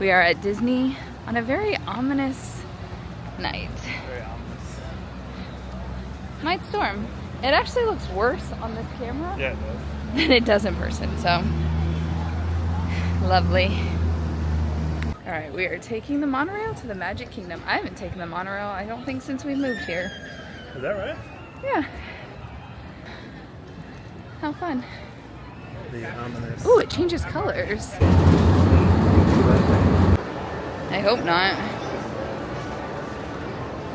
We are at Disney on a very ominous night. Very ominous. Might storm. It actually looks worse on this camera Yeah, it does. than it does in person, so lovely. All right, we are taking the monorail to the Magic Kingdom. I haven't taken the monorail, I don't think, since we moved here. Is that right? Yeah. How fun. The ominous. Ooh, it changes colors. I hope not.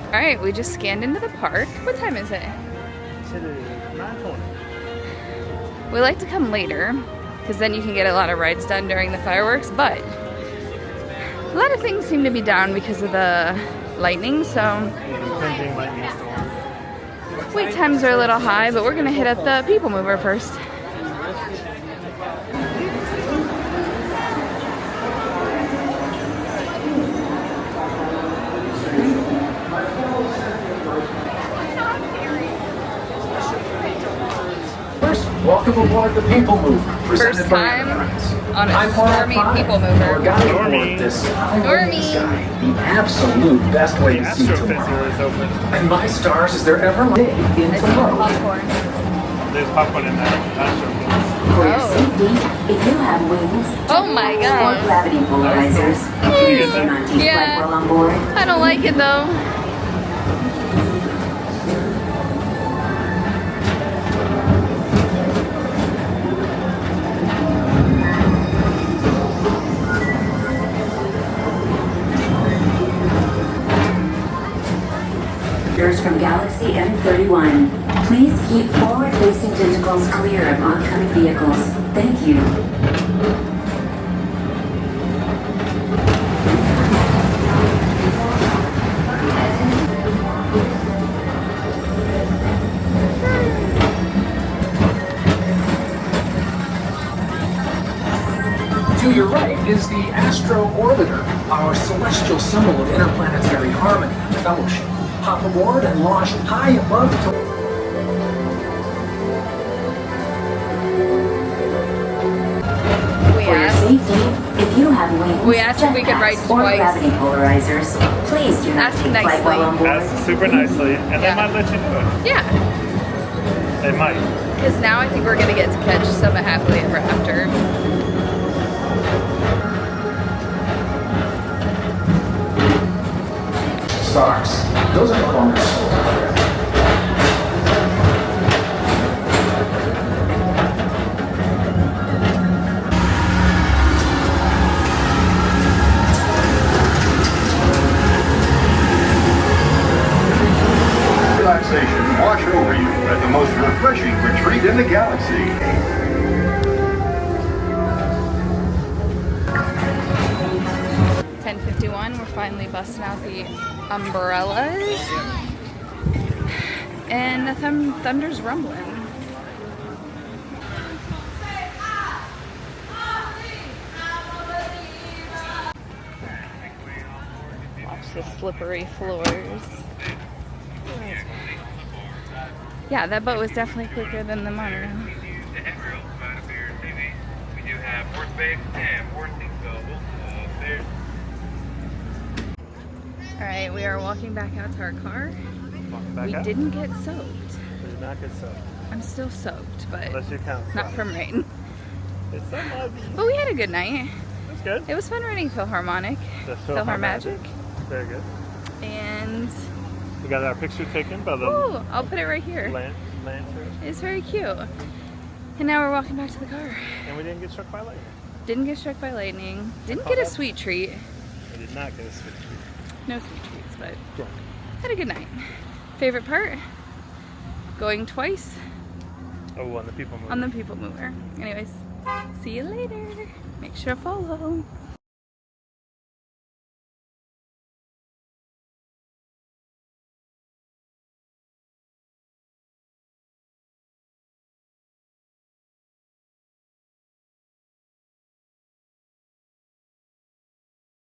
All right, we just scanned into the park. What time is it? It is 9:20. We like to come later because then you can get a lot of rides done during the fireworks, but a lot of things seem to be down because of the lightning, so Impending lightning storm. wait times are a little high, but we're gonna hit up the People Mover first. Welcome aboard the People Mover. First time on a Stormy People Mover. Stormy. This Stormy. sky, the absolute best way The to see astrophysical tomorrow. is open. And my stars, is there ever light in I see tomorrow? popcorn. There's popcorn in that astrophysical. For your Oh. safety, if you have wings, Oh my or god. gravity polarizers, please do not take Yeah. flight while on board. I don't like it though. Passengers from Galaxy M31, please keep forward-facing tentacles clear of oncoming vehicles. Thank you. To your right is the Astro Orbiter, our celestial symbol of interplanetary harmony and fellowship. Hop aboard and launch high above to We For your asked, safety, if you have wings, We asked if we could ride jetpacks, or twice. gravity polarizers, please do not Ask take flight while on board. Ask super nicely, and Yeah. they might let you do it. yeah, They might. because now I think we're gonna get to catch some happily ever after. stars. Those are the bonus. Relaxation wash over you at the most refreshing retreat in the galaxy. 10:51. We're finally busting out the umbrellas, and the thunder's rumbling. Watch the slippery floors. Yeah, that boat was definitely quicker than the monorail. We do have more space and more seats available upstairs. Alright, we are walking back out to our car. Walking back We out. didn't get soaked. We did not get soaked. I'm still soaked, but Unless you count. not from rain. It's so muggy. But we had a good night. It's good. It was fun riding Philharmonic. The Philharmagic. Very good. And We got our picture taken by the ooh, I'll put it right here. lantern, It's very cute. And now we're walking back to the car. and we didn't get struck by lightning. Didn't get struck by lightning. Didn't get a sweet treat. We did not get a sweet treat. No sweet treats, but Drunk. had a good night. Favorite part? Going twice Oh, on the people mover. on the People Mover. Anyways, see you later. Make sure to follow.